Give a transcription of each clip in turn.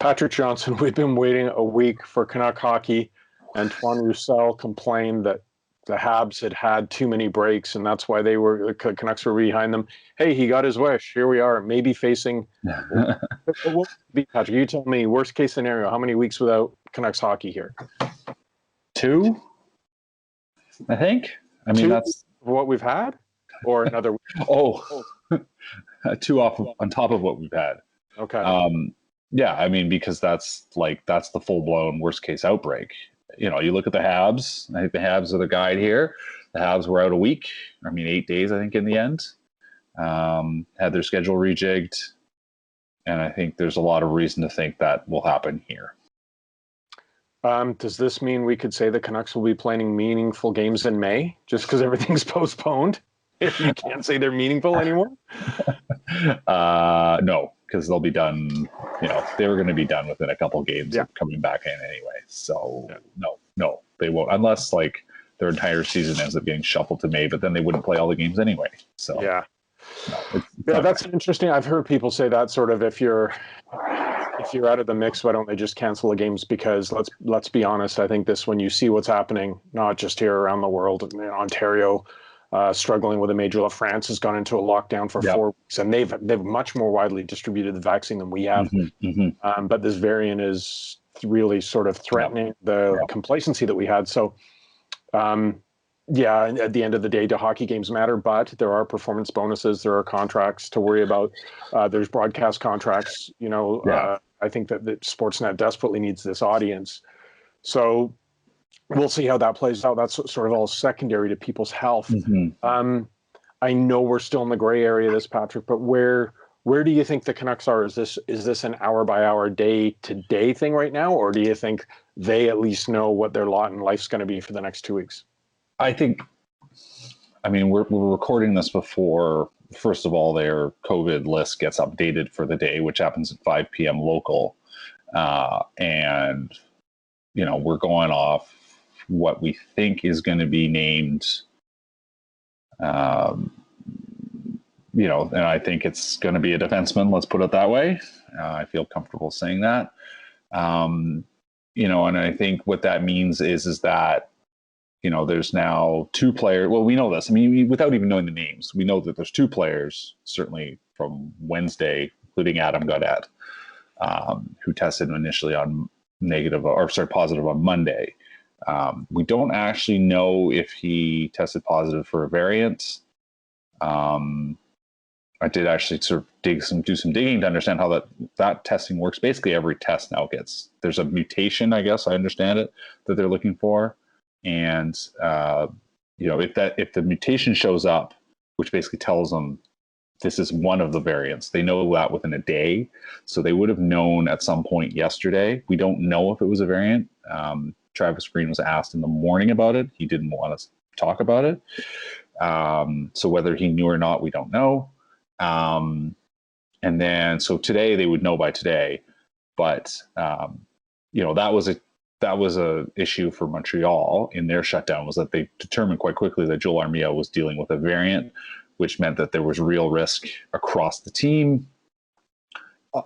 Patrick Johnston, we've been waiting a week for Canuck hockey. Antoine Roussel complained that the Habs had too many breaks, and that's why the Canucks were behind them. Hey, he got his wish. Here we are, maybe facing. Patrick, you tell me, worst case scenario, how many weeks without Canucks hockey here? 2, I think. I mean, that's what we've had, or another week? 2 on top of what we've had. Okay. Yeah, I mean, because that's the full-blown worst-case outbreak. You look at the Habs. I think the Habs are the guide here. The Habs were out a week. 8 days, I think, in the end. Had their schedule rejigged. And I think there's a lot of reason to think that will happen here. Does this mean we could say the Canucks will be playing meaningful games in May just because everything's postponed? If you can't say they're meaningful anymore? No, because they'll be done. They were going to be done within a couple games of coming back in anyway. So no, they won't, unless their entire season ends up getting shuffled to May. But then they wouldn't play all the games anyway. So yeah, it's that's interesting. I've heard people say that sort of if you're out of the mix, why don't they just cancel the games? Because let's be honest, I think when you see what's happening, not just here around the world, in Ontario. Struggling with a major league. France has gone into a lockdown for 4 weeks, and they've much more widely distributed the vaccine than we have. But this variant is really sort of threatening the complacency that we had. So, at the end of the day, do hockey games matter? But there are performance bonuses. There are contracts to worry about. There's broadcast contracts. I think that Sportsnet desperately needs this audience. So. We'll see how that plays out. That's sort of all secondary to people's health. I know we're still in the gray area of this, Patrick, but where do you think the Canucks are? Is this an hour by hour, day to day thing right now, or do you think they at least know what their lot in life's going to be for the next 2 weeks? I think. We're recording this before. First of all, their COVID list gets updated for the day, which happens at 5 p.m. local, and we're going off what we think is going to be named, and I think it's going to be a defenseman. Let's put it that way. I feel comfortable saying that. And I think what that means is that, there's now 2 players. Well, we know this. Without even knowing the names, we know that there's 2 players, certainly from Wednesday, including Adam Gaudette, who tested initially on positive on Monday. We don't actually know if he tested positive for a variant. I did actually sort of do some digging to understand how that testing works. Basically, every test now there's a mutation, I guess I understand it, that they're looking for. And if the mutation shows up, which basically tells them this is one of the variants, they know that within a day. So they would have known at some point yesterday. We don't know if it was a variant. Travis Green was asked in the morning about it. He didn't want to talk about it. So whether he knew or not, we don't know. And then, so today they would know by today, but that was a issue for Montreal in their shutdown, was that they determined quite quickly that Joel Armia was dealing with a variant, which meant that there was real risk across the team.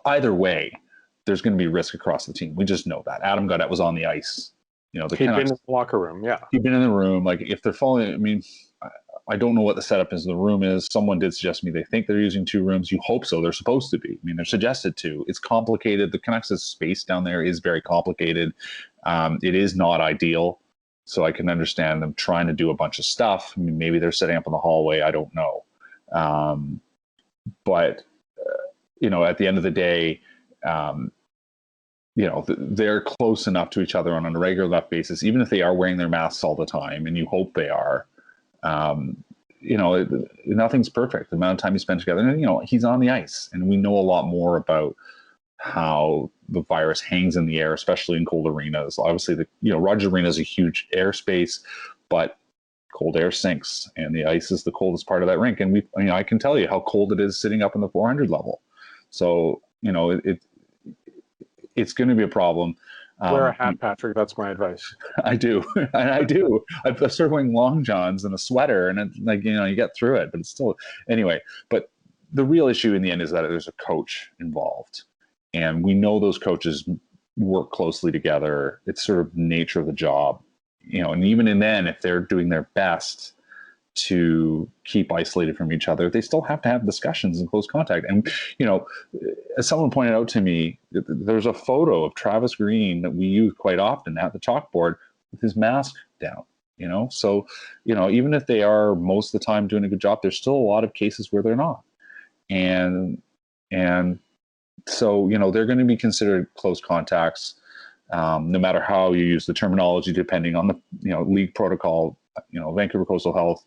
Either way, there's going to be risk across the team. We just know that. Adam Gaudette was on the ice. He'd been in the locker room, He'd been in the room. If they're following, I don't know what the setup in the room is. Someone did suggest to me they think they're using 2 rooms. You hope so. They're supposed to be. They're suggested to. It's complicated. The Canucks' space down there is very complicated. It is not ideal. So I can understand them trying to do a bunch of stuff. Maybe they're setting up in the hallway. I don't know. But at the end of the day, they're close enough to each other on a regular enough basis, even if they are wearing their masks all the time, and you hope they are. Nothing's perfect. The amount of time you spend together, and he's on the ice, and we know a lot more about how the virus hangs in the air, especially in cold arenas. Obviously, Rogers Arena is a huge airspace, but cold air sinks, and the ice is the coldest part of that rink. And I can tell you how cold it is sitting up in the 400 level. So it's going to be a problem. Wear a hat, Patrick. That's my advice. I do. I do. I started wearing long johns and a sweater, and you get through it, but it's still, anyway. But the real issue in the end is that there's a coach involved. and we know those coaches work closely together. It's sort of nature of the job, and even in then, if they're doing their best to keep isolated from each other, they still have to have discussions in close contact. And, as someone pointed out to me, there's a photo of Travis Green that we use quite often at the chalkboard with his mask down, so, even if they are most of the time doing a good job, there's still a lot of cases where they're not. And so, they're going to be considered close contacts, no matter how you use the terminology, depending on the, league protocol. Vancouver Coastal Health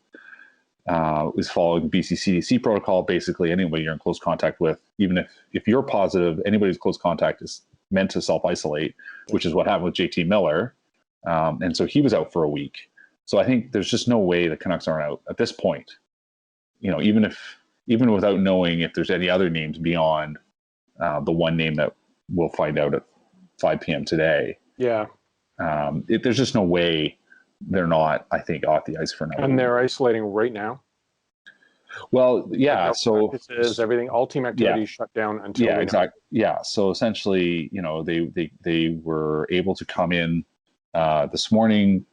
is following BC CDC protocol. Basically, anybody you're in close contact with, even if you're positive, anybody's close contact is meant to self-isolate, which is what happened with JT Miller. And so he was out for a week. So I think there's just no way the Canucks aren't out at this point. Even without knowing if there's any other names beyond the one name that we'll find out at 5 p.m. today. Yeah. There's just no way they're not, I think, off the ice for now. And they're isolating right now? Well, yeah. So everything, all team activities shut down until. Yeah, exactly. Yeah. So essentially, they were able to come in this morning.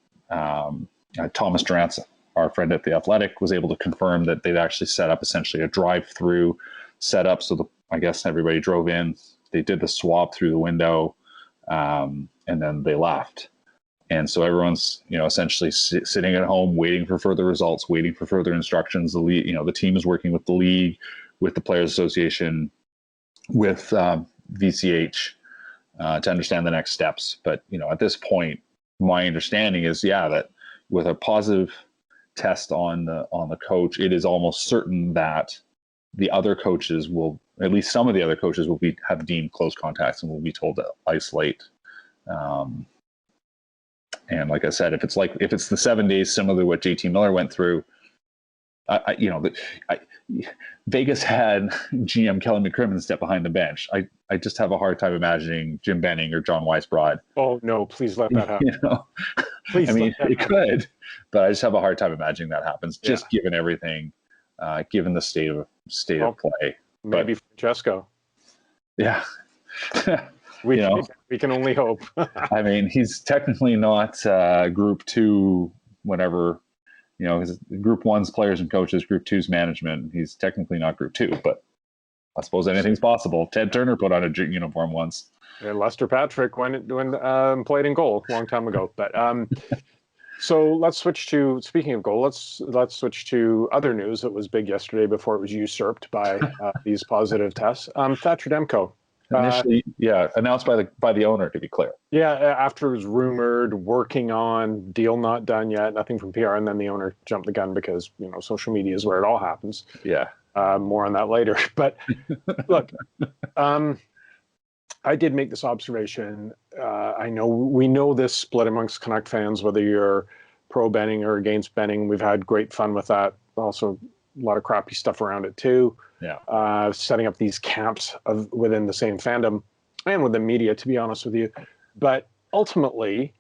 Thomas Durant, our friend at The Athletic, was able to confirm that they'd actually set up essentially a drive-through setup. So I guess everybody drove in, they did the swab through the window, and then they left. And so everyone's, essentially sitting at home, waiting for further results, waiting for further instructions. The league, the team is working with the league, with the Players Association, with VCH to understand the next steps. But at this point, my understanding is, that with a positive test on the coach, it is almost certain that the other coaches will, at least some of the other coaches will have deemed close contacts and will be told to isolate. And like I said, if it's the 7 days, similar to what JT Miller went through, Vegas had GM Kelly McCrimmon step behind the bench. I just have a hard time imagining Jim Benning or John Weisbrod. Oh no, please let that happen. Please, it could, but I just have a hard time imagining that happens. Just given everything, given the state of play. Maybe Francesco. Yeah. We can only hope. He's technically not Group 2, whatever, his Group 1's players and coaches, Group 2's management. He's technically not Group 2, but I suppose anything's possible. Ted Turner put on a uniform once. And Lester Patrick when played in goal a long time ago. But so let's switch to, speaking of goal, let's switch to other news that was big yesterday before it was usurped by these positive tests. Thatcher Demko. Initially, announced by the owner, to be clear. Yeah, after it was rumored, working on, deal not done yet, nothing from PR, and then the owner jumped the gun because social media is where it all happens. Yeah, more on that later. But look, I did make this observation. We know this split amongst Canuck fans, whether you're pro Benning or against Benning. We've had great fun with that. Also, a lot of crappy stuff around it too. Yeah. Setting up these camps within the same fandom and within media, to be honest with you. But ultimately,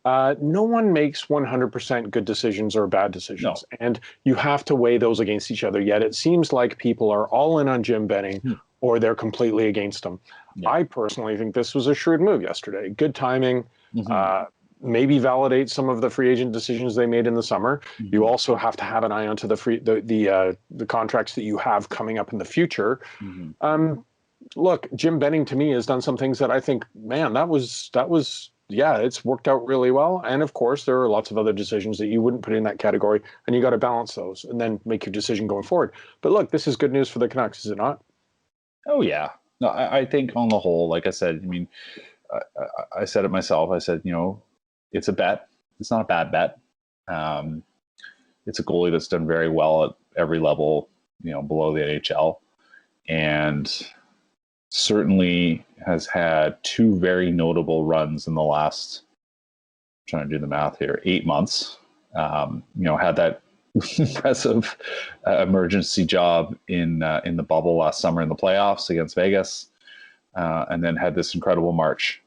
no one makes 100% good decisions or bad decisions. No. And you have to weigh those against each other. Yet it seems like people are all in on Jim Benning or they're completely against him. Yeah. I personally think this was a shrewd move yesterday. Good timing. Mm-hmm. Maybe validate some of the free agent decisions they made in the summer. Mm-hmm. You also have to have an eye onto the contracts that you have coming up in the future. Mm-hmm. Look, Jim Benning to me has done some things that I think, man, that was it's worked out really well. And of course, there are lots of other decisions that you wouldn't put in that category, and you got to balance those and then make your decision going forward. But look, this is good news for the Canucks, is it not? Oh yeah, no, I think on the whole, like I said, I said it myself. I said, it's a bet. It's not a bad bet. It's a goalie that's done very well at every level, below the NHL, and certainly has had two very notable runs in the last, I'm trying to do the math here, 8 months. Had that impressive emergency job in the bubble last summer in the playoffs against Vegas, and then had this incredible March.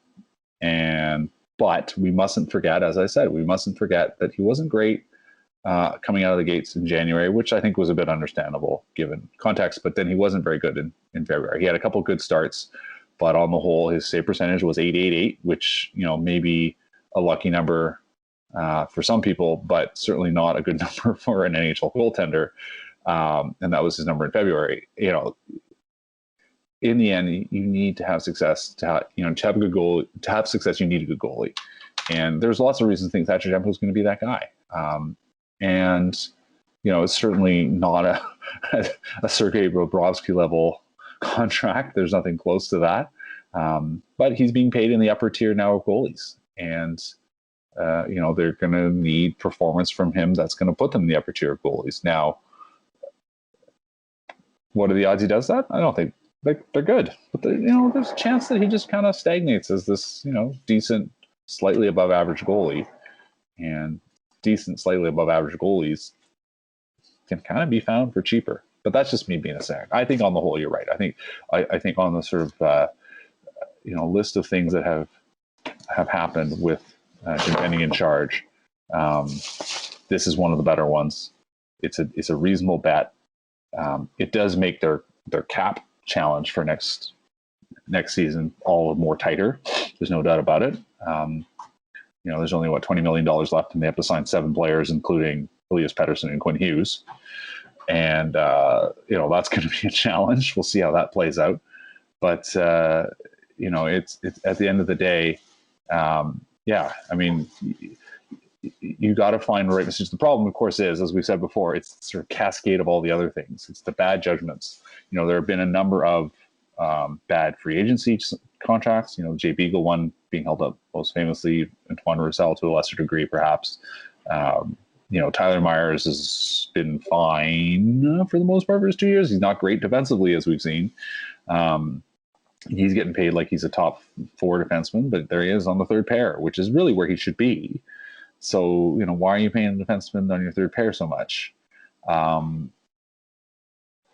But we mustn't forget, as I said, that he wasn't great coming out of the gates in January, which I think was a bit understandable given context. But then he wasn't very good in February. He had a couple good starts, but on the whole, his save percentage was 888, which, may be a lucky number for some people, but certainly not a good number for an NHL goaltender. And that was his number in February. In the end, you need to have success to have a good goal. To have success, you need a good goalie. And there's lots of reasons to think Thatcher Demko is going to be that guy. And it's certainly not a Sergei Bobrovsky level contract. There's nothing close to that. But he's being paid in the upper tier now of goalies. And, they're going to need performance from him that's going to put them in the upper tier of goalies. Now, what are the odds he does that? I don't think they're good. But, there's a chance that he just kind of stagnates as this, decent, slightly above average goalie. And decent, slightly above average goalies can kind of be found for cheaper. But that's just me being a cynic. I think on the whole, you're right. I think on the sort of list of things that have happened with Benning in charge, this is one of the better ones. It's a reasonable bet. It does make their cap challenge for next season all more tighter. There's no doubt about it. There's only $20 million left, and they have to sign 7 players, including Elias Pettersson and Quinn Hughes. And, that's going to be a challenge. We'll see how that plays out. But, it's at the end of the day, you got to find the right message. The problem, of course, is, as we said before, it's sort of cascade of all the other things. It's the bad judgments. There have been a number of bad free agency contracts. Jay Beagle one being held up most famously, Antoine Roussel to a lesser degree, perhaps. Tyler Myers has been fine for the most part for his 2 years. He's not great defensively, as we've seen. He's getting paid like he's a top 4 defenseman, but there he is on the third pair, which is really where he should be. So, why are you paying a defenseman on your third pair so much? And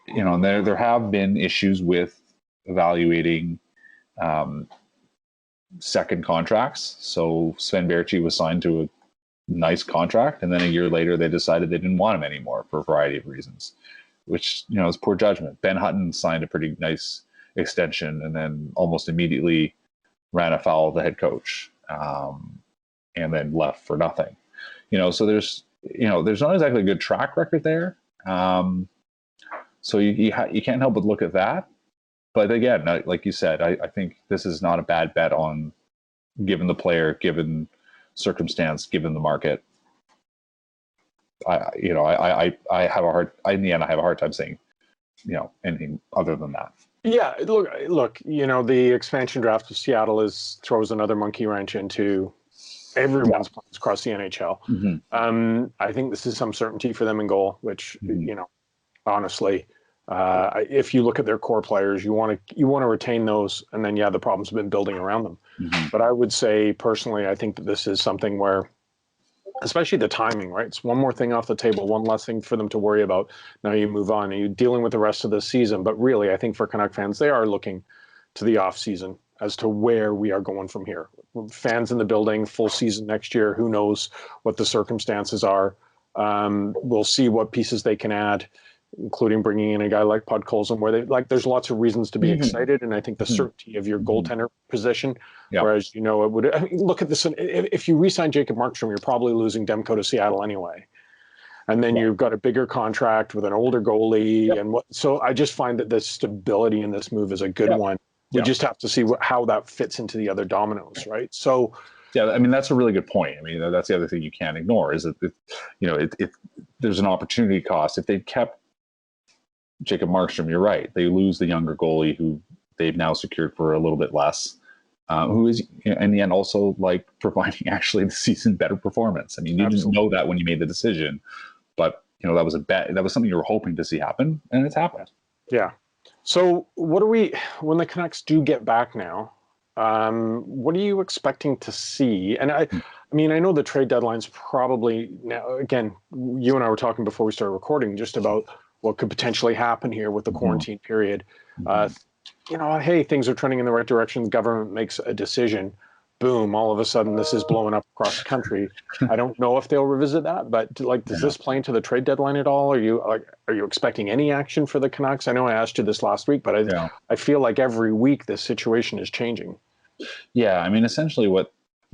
there have been issues with evaluating second contracts. So Sven Baertschi was signed to a nice contract, and then a year later they decided they didn't want him anymore for a variety of reasons, which is poor judgment. Ben Hutton signed a pretty nice extension and then almost immediately ran afoul of the head coach, and then left for nothing. So there's not exactly a good track record there. So you can't help but look at that. But again, like you said, I think this is not a bad bet on, given the player, given circumstance, given the market. I have a hard time saying, anything other than that. Yeah, look. The expansion draft of Seattle throws another monkey wrench into everyone's plans across the NHL. Mm-hmm. I think this is some certainty for them in goal, which honestly. If you look at their core players, you want to retain those, and then the problems have been building around them. Mm-hmm. But I would say personally, I think that this is something where, especially the timing, right? It's one more thing off the table, one less thing for them to worry about. Now you move on, and you're dealing with the rest of the season. But really, I think for Canuck fans, they are looking to the off season as to where we are going from here. Fans in the building, full season next year. Who knows what the circumstances are? We'll see what pieces they can add, including bringing in a guy like Podkolzin, where there's lots of reasons to be excited. And I think the certainty of your goaltender position, whereas, it would, look at this, if you re-sign Jacob Markstrom, you're probably losing Demko to Seattle anyway. And then you've got a bigger contract with an older goalie. So I just find that the stability in this move is a good one. We just have to see how that fits into the other dominoes, right? So, that's a really good point. That's the other thing you can't ignore is that, there's an opportunity cost. If they'd kept Jacob Markstrom, you're right. They lose the younger goalie who they've now secured for a little bit less, who is in the end also providing actually the season better performance. You didn't know that when you made the decision, but that was a bet. That was something you were hoping to see happen, and it's happened. Yeah. So when the Canucks do get back now, what are you expecting to see? And I know the trade deadline's probably now, again, you and I were talking before we started recording just about what could potentially happen here with the quarantine period. Hey, things are trending in the right direction. The government makes a decision. boom, all of a sudden this is blowing up across the country. I don't know if they'll revisit that, but like, does this play into the trade deadline at all? Are you expecting any action for the Canucks? I know I asked you this last week, but I feel like every week this situation is changing. Yeah, I mean, essentially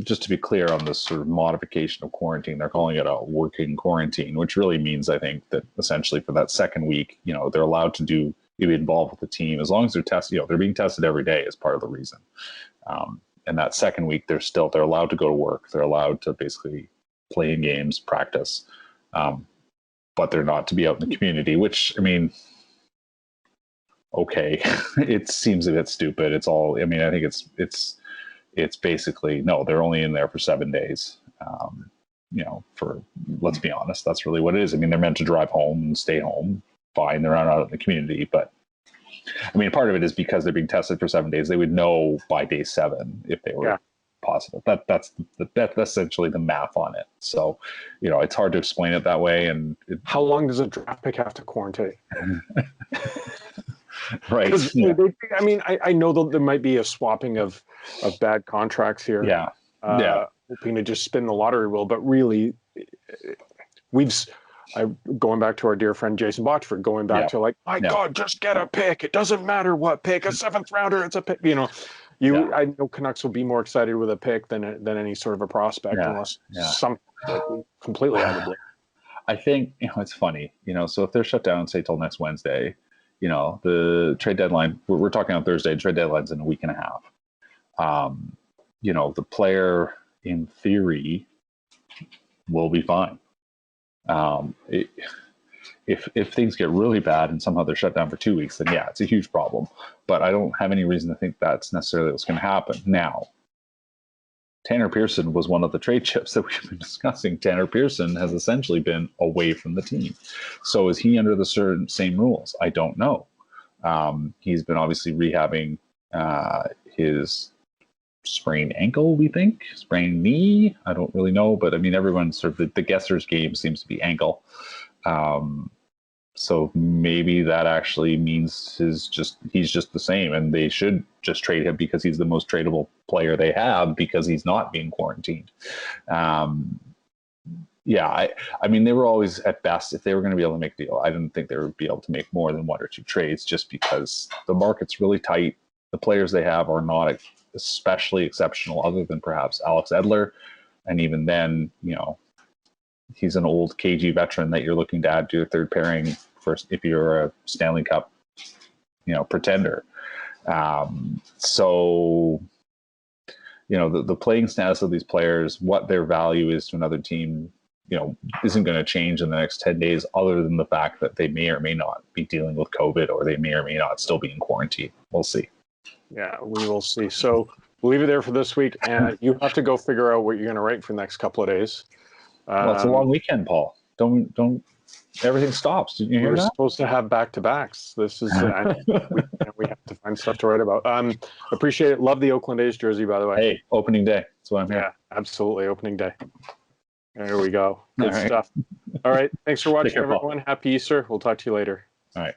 just to be clear on this sort of modification of quarantine, they're calling it a working quarantine, which really means, I think, that essentially for that second week, they're allowed to be involved with the team as long as they're tested. They're being tested every day as part of the reason. And that second week, they're allowed to go to work. They're allowed to basically play in games, practice, but they're not to be out in the community, which, I mean, okay, it seems a bit stupid. It's all, I mean, I think it's basically, no, they're only in there for 7 days. Let's be honest, that's really what it is. I mean, they're meant to drive home and stay home. Fine, they're not out in the community, but I mean, part of it is because they're being tested for 7 days. They would know by day 7 if they were positive. That's essentially the math on it. So, it's hard to explain it that way. And how long does a draft pick have to quarantine? Right. Yeah. I mean, I know that there might be a swapping of bad contracts here. Yeah. Hoping to just spin the lottery wheel, but really, going back to our dear friend Jason Botchford, going back to like, God, just get a pick. It doesn't matter what pick, a 7th rounder, it's a pick. I know Canucks will be more excited with a pick than any sort of a prospect, unless something completely out of the blue. I think it's funny, so if they're shut down, say till next Wednesday, the trade deadline, we're talking on Thursday, trade deadline's in a week and a half. The player in theory will be fine. If things get really bad and somehow they're shut down for 2 weeks, then it's a huge problem. But I don't have any reason to think that's necessarily what's going to happen. Now, Tanner Pearson was one of the trade chips that we've been discussing. Tanner Pearson has essentially been away from the team. So is he under the same rules? I don't know. He's been obviously rehabbing his sprained ankle, we think, sprained knee. I don't really know, but I mean, everyone's sort of the guesser's game seems to be ankle. So maybe that actually means he's just the same, and they should just trade him because he's the most tradable player they have because he's not being quarantined. I mean, they were always at best, if they were going to be able to make a deal, I didn't think they would be able to make more than 1 or 2 trades just because the market's really tight. The players they have are not especially exceptional, other than perhaps Alex Edler. And even then, he's an old KG veteran that you're looking to add to your third pairing first if you're a Stanley Cup, pretender. So, the playing status of these players, what their value is to another team, isn't going to change in the next 10 days, other than the fact that they may or may not be dealing with COVID, or they may or may not still be in quarantine. We'll see. Yeah, we will see. So we'll leave it there for this week, and you have to go figure out what you're going to write for the next couple of days. Well, it's a long weekend, Paul. Don't everything stops. Did you hear that? We're supposed to have back-to-backs. This is we have to find stuff to write about. Appreciate it. Love the Oakland A's jersey, by the way. Hey, opening day. That's what I'm here. Yeah, absolutely. Opening day. There we go. Good stuff. All right. Thanks for watching, everyone. Happy Easter. We'll talk to you later. All right.